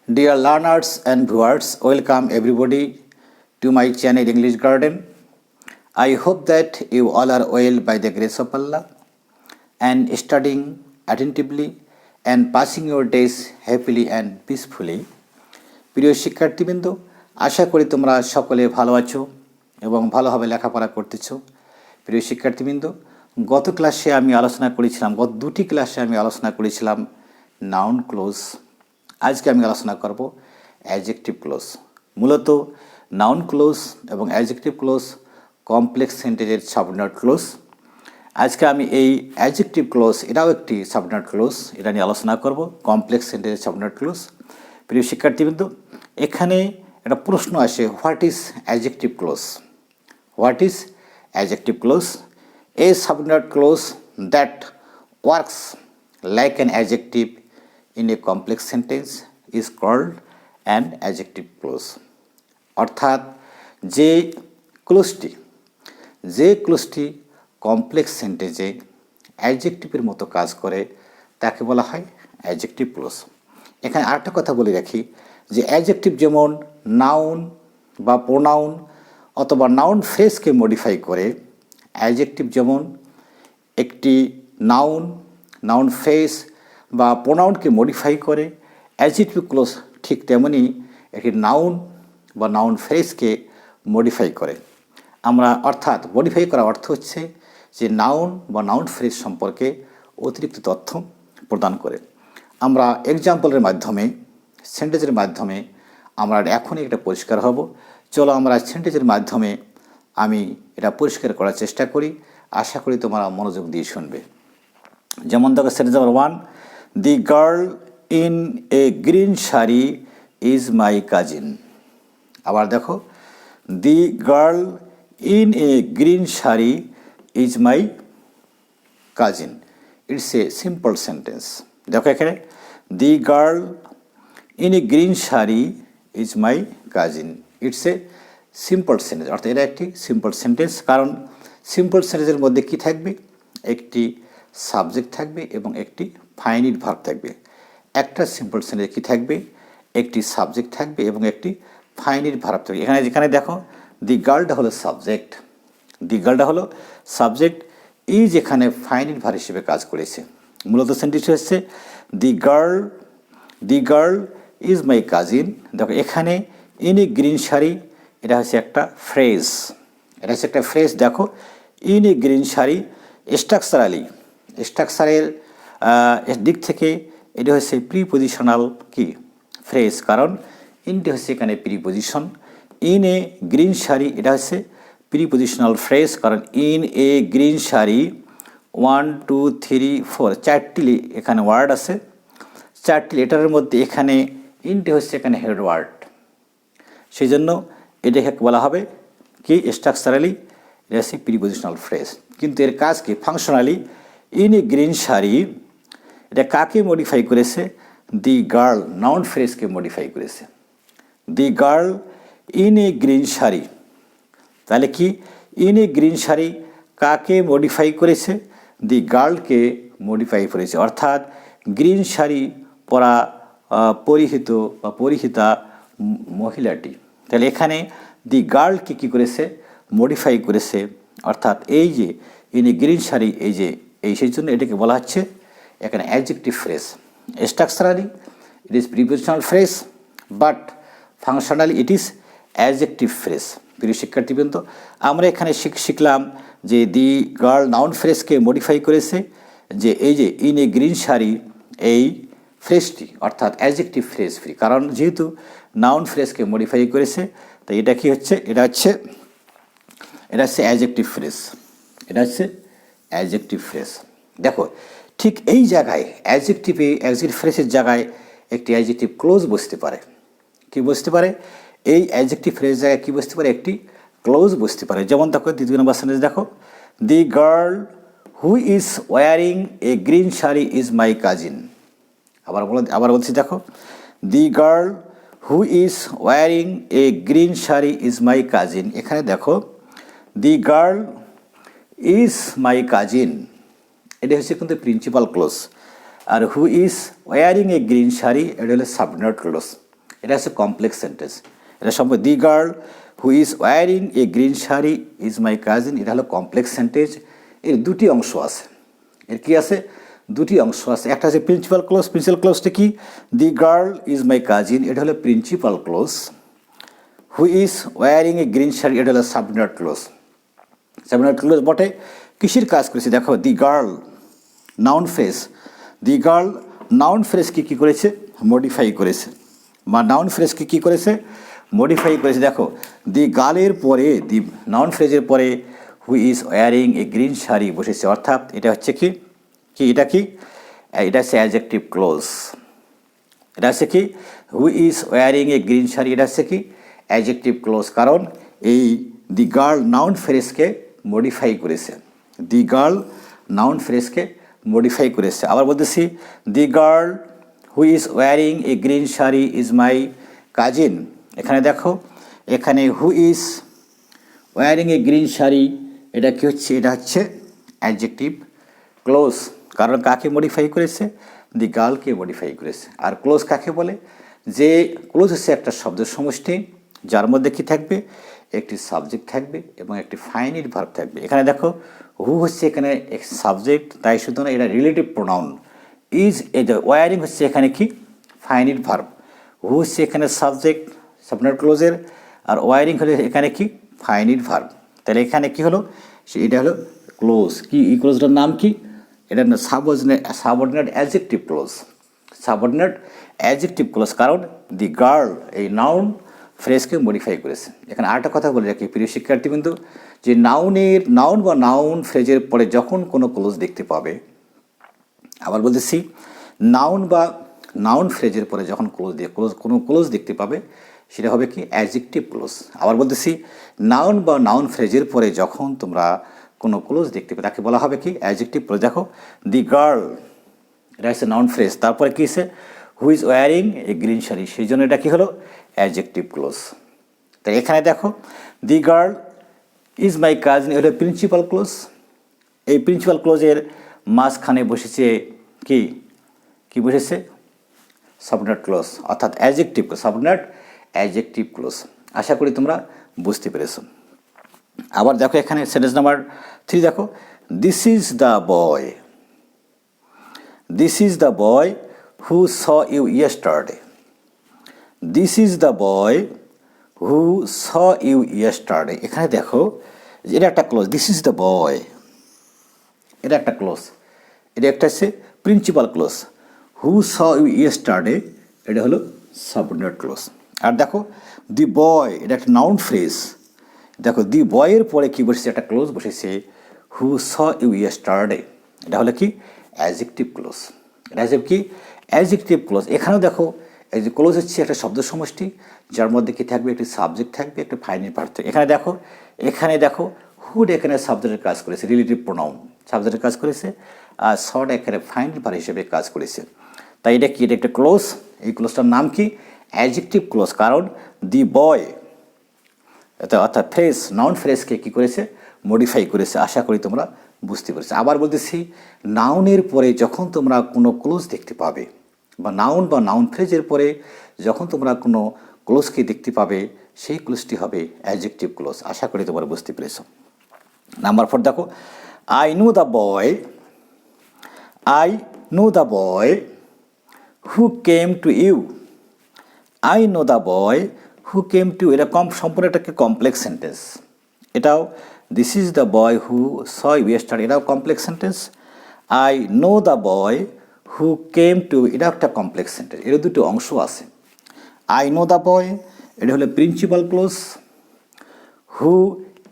Dear learners and viewers, welcome everybody to my channel English Garden. I hope that you all are well by the grace of Allah and studying attentively and passing your days happily and peacefully. প্রিয় শিক্ষার্থীবৃন্দ, আশা করি তোমরা সকলে ভালো আছো এবং ভালোভাবে লেখাপড়া করতেছো। প্রিয় শিক্ষার্থীবৃন্দ, গত ক্লাসে আমি আলোচনা করেছিলাম, গত দুটি ক্লাসে আমি আলোচনা করেছিলাম নাউন ক্লোজ। আজকে আমি আলোচনা করব অ্যাডজেক্টিভ ক্লোজ। মূলত নাউন ক্লোজ এবং অ্যাডজেক্টিভ ক্লোজ কমপ্লেক্স সেন্টেন্সের সাবঅর্ডিনেট ক্লোজ। আজকে আমি এই অ্যাডজেক্টিভ ক্লোজ, এটাও একটি সাবঅর্ডিনেট ক্লোজ, এটা নিয়ে আলোচনা করব, কমপ্লেক্স সেন্টেন্সের সাবঅর্ডিনেট ক্লোজ। প্রিয় শিক্ষার্থীবৃন্দ, এখানে একটা প্রশ্ন আসে, what is adjective clause? What is adjective clause? A subordinate clause that works like an adjective in a complex sentence is called an adjective clause. অর্থাৎ যে ক্লোজটি কমপ্লেক্স সেন্টেন্সে অ্যাডজেক্টিভের মতো কাজ করে তাকে বলা হয় অ্যাডজেক্টিভ ক্লোজ। এখানে আরেকটা কথা বলে রাখি যে অ্যাডজেক্টিভ যেমন নাউন বা প্রোনাউন অথবা নাউন ফ্রেজকে মডিফাই করে, অ্যাডজেক্টিভ যেমন একটি নাউন ফ্রেজ বা প্রোনাউনকে মডিফাই করে, অ্যাডজেক্টিভ ক্লোজ ঠিক তেমনি একটি নাউন বা নাউন ফ্রেজকে মডিফাই করে। অর্থাৎ মডিফাই করার অর্থ হচ্ছে যে নাউন বা নাউন ফ্রেজ সম্পর্কে অতিরিক্ত তথ্য প্রদান করে। আমরা এক্সাম্পলের মাধ্যমে, সেন্টেন্সের মাধ্যমে আমরা এখনই এটা পরিষ্কার হব। চলো আমরা সেন্টেন্সের মাধ্যমে আমি এটা পরিষ্কার করার চেষ্টা করি। আশা করি তোমরা মনোযোগ দিয়ে শুনবে। যেমন দেখো, sentence number 1, The girl in a green sari is my cousin. আবার দেখো, The girl in a green sari is my cousin. It's a simple sentence. দেখো এখানে, The girl in a green sari is my cousin. It's a simple sentence. অর্থাৎ এটা একটি simple sentence. কারণ simple সেন্টেন্সের মধ্যে কি থাকবে? একটি সাবজেক্ট থাকবে এবং একটি ফাইনিট ভার্ব থাকবে। একটা সিম্পল সেন্টেন্সে কী থাকবে? একটি সাবজেক্ট থাকবে এবং একটি ফাইনিট ভার্ব থাকবে। যেখানে দেখো, দি গার্লটা হলো সাবজেক্ট, ইজ এখানে ফাইনিট ভার্ব হিসেবে কাজ করেছে। মূলত সেন্টেন্স হচ্ছে দি গার্ল ইজ মাই কাজিন। দেখো এখানে ইন এ গ্রিন শাড়ি, এটা হচ্ছে একটা ফ্রেজ, দেখো, ইন এ গ্রিন শাড়ি স্ট্রাকচারের দিক থেকে এটা হচ্ছে প্রিপজিশনাল কি ফ্রেজ, কারণ ইনটি হচ্ছে এখানে preposition. In a green sari এটা হচ্ছে প্রিপজিশনাল ফ্রেজ, কারণ ইন এ গ্রিন শাড়ি 1 2 3 4 চারটি এখানে ওয়ার্ড আছে। চারটি লেটারের মধ্যে এখানে ইনটি হচ্ছে এখানে হেড ওয়ার্ড, সেই জন্য এটাকে বলা হবে কি স্ট্রাকচারালি এটা হচ্ছে প্রিপজিশনাল ফ্রেজ। কিন্তু এর কাজ কি? Functionally in a green sari এটা কাকে মডিফাই করেছে? দি গার্ল নাউন ফ্রেজকে মডিফাই করেছে। The girl in a green sari, তাহলে কি ইন এ গ্রিন শাড়ি কাকে মডিফাই করেছে? দি গার্লকে মডিফাই করেছে। অর্থাৎ গ্রিন শাড়ি পরিহিতা মহিলাটি, তাহলে এখানে দি গার্লকে কী করেছে? মডিফাই করেছে। অর্থাৎ এই যে ইন এ গ্রিন শাড়ি, সেই জন্য এটাকে বলা হচ্ছে এখানে adjective phrase. Structurally it is prepositional phrase, but functionally it is adjective phrase. প্রিয় শিক্ষার্থীবৃন্দ, আমরা এখানে শিখলাম যে দি গার্ল নাউন ফ্রেজকে মডিফাই করেছে, যে ইন এ গ্রিন শাড়ি এই ফ্রেজটি অর্থাৎ অ্যাডজেক্টিভ ফ্রেজ ফ্রি, কারণ যেহেতু নাউন ফ্রেজকে মডিফাই করেছে, তাই এটা কি হচ্ছে? এটা হচ্ছে অ্যাডজেক্টিভ ফ্রেজ। Adjective phrase. দেখো, ঠিক এই জায়গায় অ্যাডজেক্টিভ ফ্রেজের জায়গায় একটি অ্যাডজেক্টিভ ক্লোজ বসতে পারে। কি বসতে পারে? এই অ্যাডজেক্টিভ ফ্রেজের জায়গায় কি বসতে পারে? একটি ক্লোজ বসতে পারে। যেমন দেখো, দ্বিতীয় নম্বর সেন্টেন্স দেখো, the girl who is wearing a green sari is my cousin. আবার বলছি, দেখো, the girl who is wearing a green sari is my cousin. এখানে দেখো, the girl is my cousin, এটা হচ্ছে কিন্তু প্রিন্সিপাল ক্লোজ। আর who is wearing a green sari, এটা হলো সাবঅর্ডিনেট ক্লোজ। এটা হচ্ছে কমপ্লেক্স সেন্টেন্স। এটা সম্ভব দি girl who is wearing a green sari is my cousin, এটা হলো কমপ্লেক্স সেন্টেন্স। এর দুটি অংশ আছে। এর কি আছে? দুটি অংশ আছে। একটা আছে প্রিন্সিপাল ক্লোজ। প্রিন্সিপাল ক্লোজটা কি? দি গার্ল ইজ মাই কাজিন, এটা হলো principal clause. Who is wearing a green sari, এটা হলো সাবঅর্ডিনেট ক্লোজ। সাবঅর্ডিনেট ক্লোজ বটে। কিসের কাজ করেছে দেখো, the girl noun phrase, the girl noun ফ্রেজকে কী করেছে? মডিফাই করেছে, বা নাউন ফ্রেজকে কী করেছে? মডিফাই করেছে। দেখো দি গার্লের পরে, দি নাউন ফ্রেজের পরে হু is wearing a green sari বসেছে, অর্থাৎ এটা হচ্ছে কি কি এটা কি এটা হচ্ছে অ্যাডজেক্টিভ ক্লোজ। এটা হচ্ছে কি হু is wearing a green sari, এটা হচ্ছে কি অ্যাডজেক্টিভ ক্লোজ, কারণ এই দি গার্ল নাউন ফ্রেজকে মডিফাই করেছে। দি গার্ল নাউন ফ্রেজকে মডিফাই করেছে। আবার বলতেছি দি girl who is wearing a green sari is my cousin. এখানে দেখো, এখানে হু is wearing a green sari, এটা কি হচ্ছে? এটা হচ্ছে অ্যাডজেক্টিভ ক্লোজ, কারণ কাকে মডিফাই করেছে? দি গার্লকে মডিফাই করেছে। আর ক্লোজ কাকে বলে? যে ক্লোজ হচ্ছে একটা শব্দের সমষ্টি, যার মধ্যে কি থাকবে? একটি সাবজেক্ট থাকবে এবং একটি ফাইনিট ভার্ব থাকবে। এখানে দেখো হু হচ্ছে এখানে সাবজেক্ট, তাই শুধু না, এটা রিলেটিভ প্রোনাউন। ইজ এই যে ওয়ারিং হচ্ছে এখানে কি ফাইনিট ভার্ব, হু হচ্ছে এখানে সাবজেক্ট সাবঅর্ডিনেট ক্লোজের, আর ওয়ারিং হলে এখানে কি ফাইনিট ভার্ব। তাহলে এখানে কি হলো? এটা হলো ক্লোজ। কি এই ক্লোজটার নাম কি? এটা subordinate adjective clause. Subordinate adjective close, কারণ দি গার্ল এই নাউন ফ্রেজকে মডিফাই করেছে। এখানে আরেকটা কথা বলে রাখি প্রিয় শিক্ষার্থীবৃন্দ, যে নাউন বা নাউন ফ্রেজের পরে যখন কোনো ক্লোজ দেখতে পাবে, আবার বলতেছি নাউন বা নাউন ফ্রেজের পরে যখন কোনো ক্লোজ দেখতে পাবে, সেটা হবে কি অ্যাডজেক্টিভ ক্লোজ। আবার বলতেছি নাউন বা নাউন ফ্রেজের পরে যখন তোমরা কোনো ক্লোজ দেখতে পাবে, তাকে বলা হবে কি অ্যাডজেক্টিভ ক্লোজ। দেখো দি গার্ল, এটা হচ্ছে নাউন ফ্রেজ, তারপরে কী হচ্ছে? Who is wearing a green sari, সেই জন্য এটা কী হলো? Adjective clause. তাই এখানে দেখো the girl is my cousin, হলো প্রিন্সিপাল ক্লোজ। এই প্রিন্সিপাল ক্লোজের মাঝখানে বসেছে কি কি বসেছে? সাবঅর্ডিনেট ক্লোজ, অর্থাৎ adjective clause, subordinate adjective clause. আশা করি তোমরা বুঝতে পেরেছো। আবার দেখো এখানে সেন্টেন্স নাম্বার 3 দেখো, this is the boy, this is the boy who saw you yesterday, this is the boy who saw you yesterday. এখানে দেখো এটা একটা clause, this is the boy, এটা একটা ক্লোজ, এটা একটা হচ্ছে principal clause. Who saw you yesterday, এটা হলো সাবঅর্ডিনেট ক্লোজ। আর দেখো দি বয়, এটা একটা নাউন ফ্রেজ। দেখো দি বয়ের পরে কি বসেছে? একটা ক্লোজ বসেছে, হু স ইউ ইয়েস্টারডে, এটা হলো কি অ্যাডজেক্টিভ ক্লোজ। এটা হচ্ছে কি অ্যাডজেক্টিভ ক্লোজ। এখানেও দেখো এই যে ক্লোজ হচ্ছে একটা শব্দ সমষ্টি, যার মধ্যে কি থাকবে? একটি সাবজেক্ট থাকবে, একটা ফাইনাইট ভার্ব থাকবে। এখানে দেখো হুড এখানে সাবজেক্টের কাজ করেছে, রিলেটিভ প্রোনাউন সাবজেক্টের কাজ করেছে, আর সড এখানে ফাইনাইট ভার্ব হিসেবে কাজ করেছে। তাই এটা কি? এটা একটা ক্লোজ। এই ক্লোজটার নাম কি? অ্যাডজেক্টিভ ক্লোজ, কারণ দি বয় অর্থাৎ ফ্রেজ নাউন ফ্রেজকে কী করেছে? মডিফাই করেছে। আশা করি তোমরা বুঝতে পেরেছো। আবার বলতেছি নাউনের পরে যখন তোমরা কোনো ক্লোজ দেখতে পাবে, বা নাউন ফ্রেজের পরে যখন তোমরা কোনো ক্লোজকে দেখতে পাবে, সেই ক্লোজটি হবে অ্যাডজেক্টিভ ক্লোজ। আশা করি তোমরা বুঝতে পেরেছো। নাম্বার 4 দেখো, I know the boy, I know the boy who came to you, I know the boy who came to, এটা সম্পূর্ণ একটা কমপ্লেক্স সেন্টেন্স। এটাও this is the boy who saw you yesterday, এটাও complex sentence. I know the boy who came to, এটা একটা complex sentence. এর দুটো অংশ আছে। আই নো দ্য বয়, এটা হলো principal clause. Who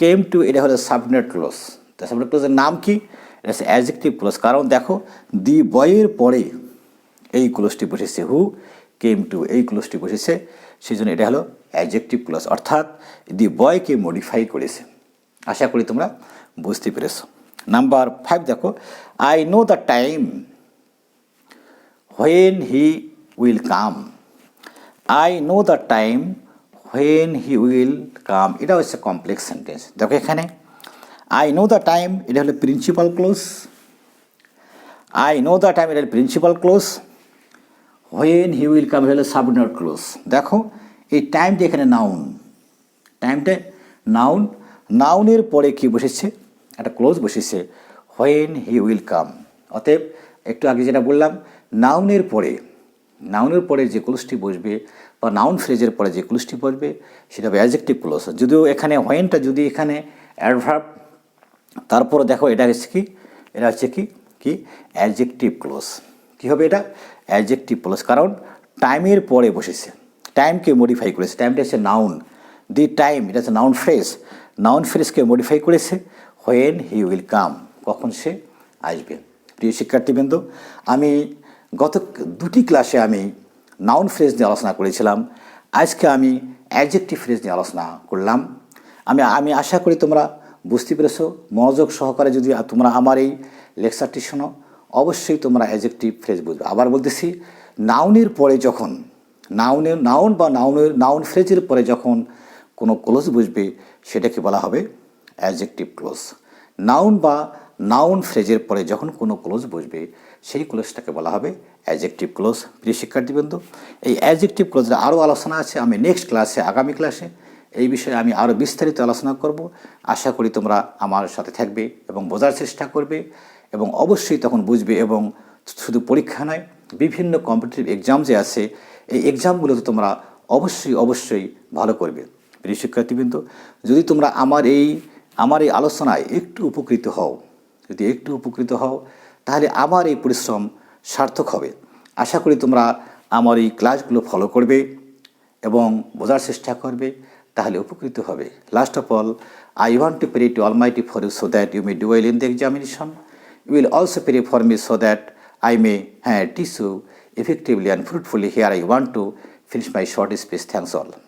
came to, এটা হলো সাবঅর্ডিনেট ক্লোজ। তা সাবঅর্ডিনেট ক্লোজের নাম কি? এটা হচ্ছে অ্যাডজেক্টিভ ক্লোজ, কারণ দেখো দি বয়ের পরে এই ক্লোজটি বসেছে, হু কেম টু এই ক্লোজটি বসেছে, সেই জন্য এটা হলো অ্যাডজেক্টিভ ক্লোজ, অর্থাৎ দি বয়কে মডিফাই করেছে। আশা করি তোমরা বুঝতে পেরেছো। নাম্বার 5 দেখো, I know the time when he will come, I know the time when he will come, এটা হচ্ছে কমপ্লেক্স সেন্টেন্স। দেখো এখানে আই নো দ্য টাইম, এটা হলো principal clause. I know the time, এটা হলো principal clause. When he will come হলো subordinate close. দেখো এই টাইমটা এখানে নাউন, টাইমটা নাউন, নাউনের পরে কি বসেছে, একটা ক্লোজ বসেছে, হোয়েন হি উইল কাম। অতএব একটু আগে যেটা বললাম, নাউনের পরে যে ক্লোজটি বসবে বা নাউন ফ্রেজের পরে যে ক্লোজটি বসবে সেটা হবে অ্যাডজেক্টিভ ক্লোজ। যদিও এখানে হোয়েনটা যদি এখানে অ্যাডভার্ব, তারপরে দেখো এটা হচ্ছে কি, এটা হচ্ছে কি কি অ্যাডজেক্টিভ ক্লোজ। কী হবে এটা? অ্যাডজেক্টিভ ক্লোজ, কারণ টাইমের পরে বসেছে, টাইমকে মডিফাই করেছে। টাইমটা হচ্ছে নাউন, দি টাইম এটা হচ্ছে নাউন ফ্রেজ, নাউন ফ্রেজকে মডিফাই করেছে হোয়েন হি উইল কাম, কখন সে আসবে। প্রিয় শিক্ষার্থীবৃন্দ, আমি গত দুটি ক্লাসে আমি নাউন ফ্রেজ নিয়ে আলোচনা করেছিলাম, আজকে আমি অ্যাডজেক্টিভ ফ্রেজ নিয়ে আলোচনা করলাম। আমি আশা করি তোমরা বুঝতে পেরেছো। মনোযোগ সহকারে যদি তোমরা আমার এই লেকচারটি শোনো, অবশ্যই তোমরা অ্যাডজেক্টিভ ফ্রেজ বুঝবে। আবার বলতেছি, নাউনের পরে যখন নাউন ফ্রেজের পরে যখন কোনো ক্লোজ বুঝবে সেটাকে বলা হবে অ্যাডজেক্টিভ ক্লোজ। নাউন ফ্রেজের পরে যখন কোনো ক্লোজ বসবে সেই ক্লোজটাকে বলা হবে অ্যাডজেক্টিভ ক্লোজ। প্রিয় শিক্ষার্থীবৃন্দ, এই অ্যাডজেক্টিভ ক্লোজের আরও আলোচনা আছে, আমি নেক্সট ক্লাসে, আগামী ক্লাসে এই বিষয়ে আমি আরও বিস্তারিত আলোচনা করব। আশা করি তোমরা আমার সাথে থাকবে এবং বোঝার চেষ্টা করবে এবং অবশ্যই তখন বুঝবে। এবং শুধু পরীক্ষা নয়, বিভিন্ন কম্পিটিটিভ এক্সাম যে আছে এই এক্সামগুলোতে তোমরা অবশ্যই ভালো করবে। প্রিয় শিক্ষার্থীবৃন্দ, যদি তোমরা আমার এই আলোচনায় একটু উপকৃত হও, তাহলে আমার এই পরিশ্রম সার্থক হবে। আশা করি তোমরা আমার এই ক্লাসগুলো ফলো করবে এবং বোঝার চেষ্টা করবে, তাহলে উপকৃত হবে। Last of all, I want to pray to almighty for you so that you may do well in the examination. You will also pray for me so that I may teach you effectively and fruitfully. Here I want to finish my short speech. Thanks all.